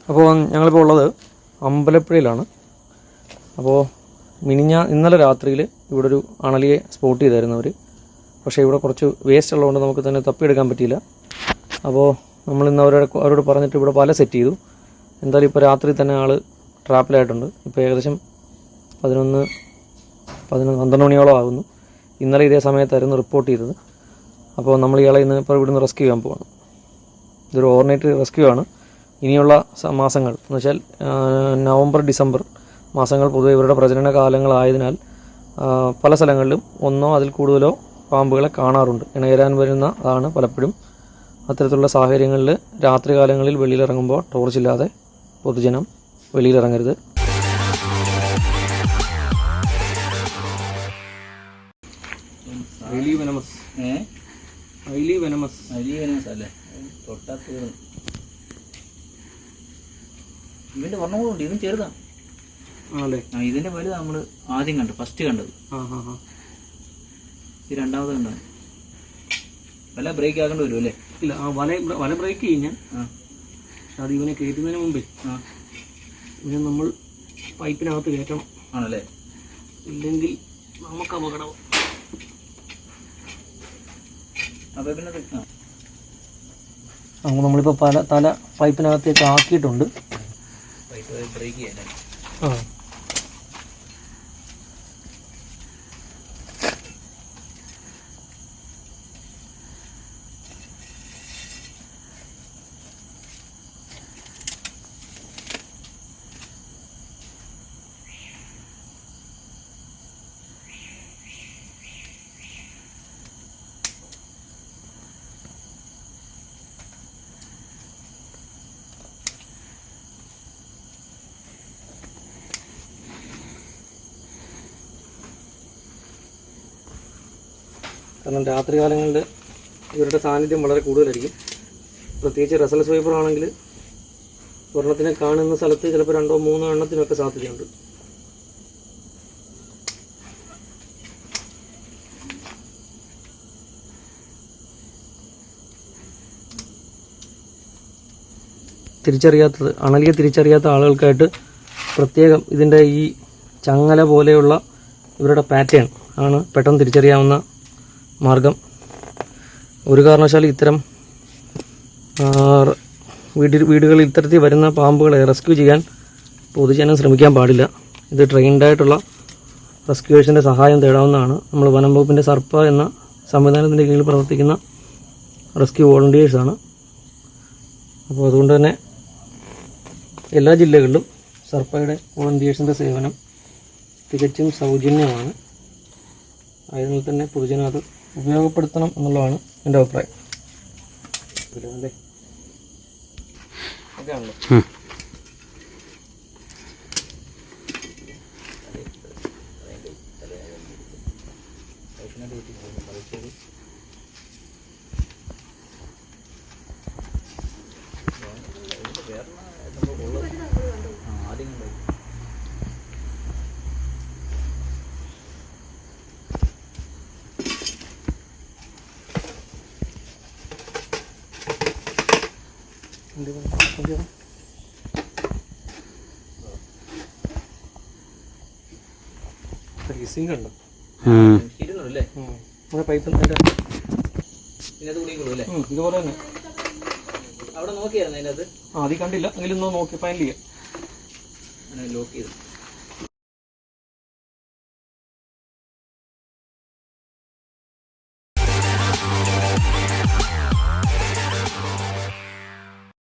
അപ്പോൾ ഞങ്ങളിപ്പോൾ ഉള്ളത് അമ്പലപ്പുഴയിലാണ്. അപ്പോൾ ഇന്നലെ രാത്രിയിൽ ഇവിടെ ഒരു അണലിയെ സ്പോട്ട് ചെയ്തായിരുന്നു അവർ. പക്ഷേ ഇവിടെ കുറച്ച് വേസ്റ്റ് ഉള്ളതുകൊണ്ട് നമുക്ക് തന്നെ തപ്പിയെടുക്കാൻ പറ്റിയില്ല. അപ്പോൾ നമ്മളിന്ന് അവരോട് പറഞ്ഞിട്ട് ഇവിടെ വല സെറ്റ് ചെയ്തു. എന്തായാലും ഇപ്പോൾ രാത്രി തന്നെ ആൾ ട്രാപ്പിലായിട്ടുണ്ട്. ഇപ്പോൾ ഏകദേശം 11-12 മണിയോളം ആകുന്നു. ഇന്നലെ ഇതേ സമയത്തായിരുന്നു റിപ്പോർട്ട് ചെയ്തത്. അപ്പോൾ നമ്മൾ ഇയാളെ ഇപ്പോൾ ഇവിടുന്ന് റെസ്ക്യൂ ചെയ്യാൻ പോവാണ്. ഇതൊരു ഓവർനൈറ്റ് റെസ്ക്യൂ ആണ്. ഇനിയുള്ള മാസങ്ങൾ എന്ന് വെച്ചാൽ നവംബർ ഡിസംബർ മാസങ്ങൾ പൊതുവെ ഇവരുടെ പ്രജനന കാലങ്ങളായതിനാൽ പല സ്ഥലങ്ങളിലും ഒന്നോ അതിൽ കൂടുതലോ പാമ്പുകളെ കാണാറുണ്ട്. ഇണയേരാൻ വരുന്നതാണ് പലപ്പോഴും. അത്തരത്തിലുള്ള സാഹചര്യങ്ങളിൽ രാത്രികാലങ്ങളിൽ വെളിയിലിറങ്ങുമ്പോൾ ടോർച്ചില്ലാതെ പൊതുജനം വെളിയിലിറങ്ങരുത്. അല്ലേ ഇവന്റെ വർണ്ണം കൂടെ ഉണ്ട്. ഇവൻ ചെറുതാണ് ആണല്ലേ. ഇതിന്റെ വലുത് നമ്മള് ആദ്യം ഫസ്റ്റ് കണ്ടത്. ഇത് രണ്ടാമത് കണ്ടത്. വല ബ്രേക്ക് ആക്കേണ്ടി വരും അല്ലേ? ഇല്ല, വല ബ്രേക്ക് ചെയ്യും ഞാൻ. അത് ഇവനെ കയറ്റുന്നതിന് മുമ്പേ ഇവനെ നമ്മൾ പൈപ്പിനകത്ത് കയറ്റണം. ആണല്ലേ? ഇല്ലെങ്കിൽ നമുക്ക് അപകടം. നമ്മളിപ്പോൾ തല പൈപ്പിനകത്തേക്ക് ആക്കിയിട്ടുണ്ട്. ബ്രേക്ക് ചെയ്യാൻ കാരണം രാത്രി കാലങ്ങളിൽ ഇവരുടെ സാന്നിധ്യം വളരെ കൂടുതലായിരിക്കും. പ്രത്യേകിച്ച് റെസൽ സ്വൈപ്പർ ആണെങ്കിൽ ഒരെണ്ണത്തിനെ കാണുന്ന സ്ഥലത്ത് ചിലപ്പോൾ 2-3 എണ്ണത്തിനൊക്കെ സാധ്യതയുണ്ട്. അണലിയെ തിരിച്ചറിയാത്ത ആളുകൾക്കായിട്ട് പ്രത്യേകം ഇതിൻ്റെ ഈ ചങ്ങല പോലെയുള്ള ഇവരുടെ പാറ്റേൺ ആണ് പെട്ടെന്ന് തിരിച്ചറിയാവുന്ന മാർഗം. ഒരു കാരണവശാലും ഇത്തരം വീടുകളിൽ ഇത്തരത്തിൽ വരുന്ന പാമ്പുകളെ റെസ്ക്യൂ ചെയ്യാൻ പൊതുജനം ശ്രമിക്കാൻ പാടില്ല. ഇത് ട്രെയിൻഡായിട്ടുള്ള റെസ്ക്യൂവേഴ്സിൻ്റെ സഹായം തേടാവുന്നതാണ്. നമ്മൾ വനം വകുപ്പിൻ്റെ സർപ്പ എന്ന സംവിധാനത്തിൻ്റെ കീഴിൽ പ്രവർത്തിക്കുന്ന റെസ്ക്യൂ വോളണ്ടിയേഴ്സാണ്. അപ്പോൾ അതുകൊണ്ട് തന്നെ എല്ലാ ജില്ലകളിലും സർപ്പയുടെ വോളണ്ടിയേഴ്സിൻ്റെ സേവനം തികച്ചും സൗജന്യമാണ്. ആയതിനാൽ തന്നെ പൊതുജനം അത് ഉപയോഗപ്പെടുത്തണം എന്നുള്ളതാണ് എൻ്റെ അഭിപ്രായം. അല്ലേ? ഇതുപോലെ തന്നെ അവിടെ നോക്കിയായിരുന്നു അതിനകത്ത്. അതിൽ കണ്ടില്ല. എങ്കിലും നോക്കി ഫൈനൽ ചെയ്യാം. ലോക്ക് ചെയ്തു.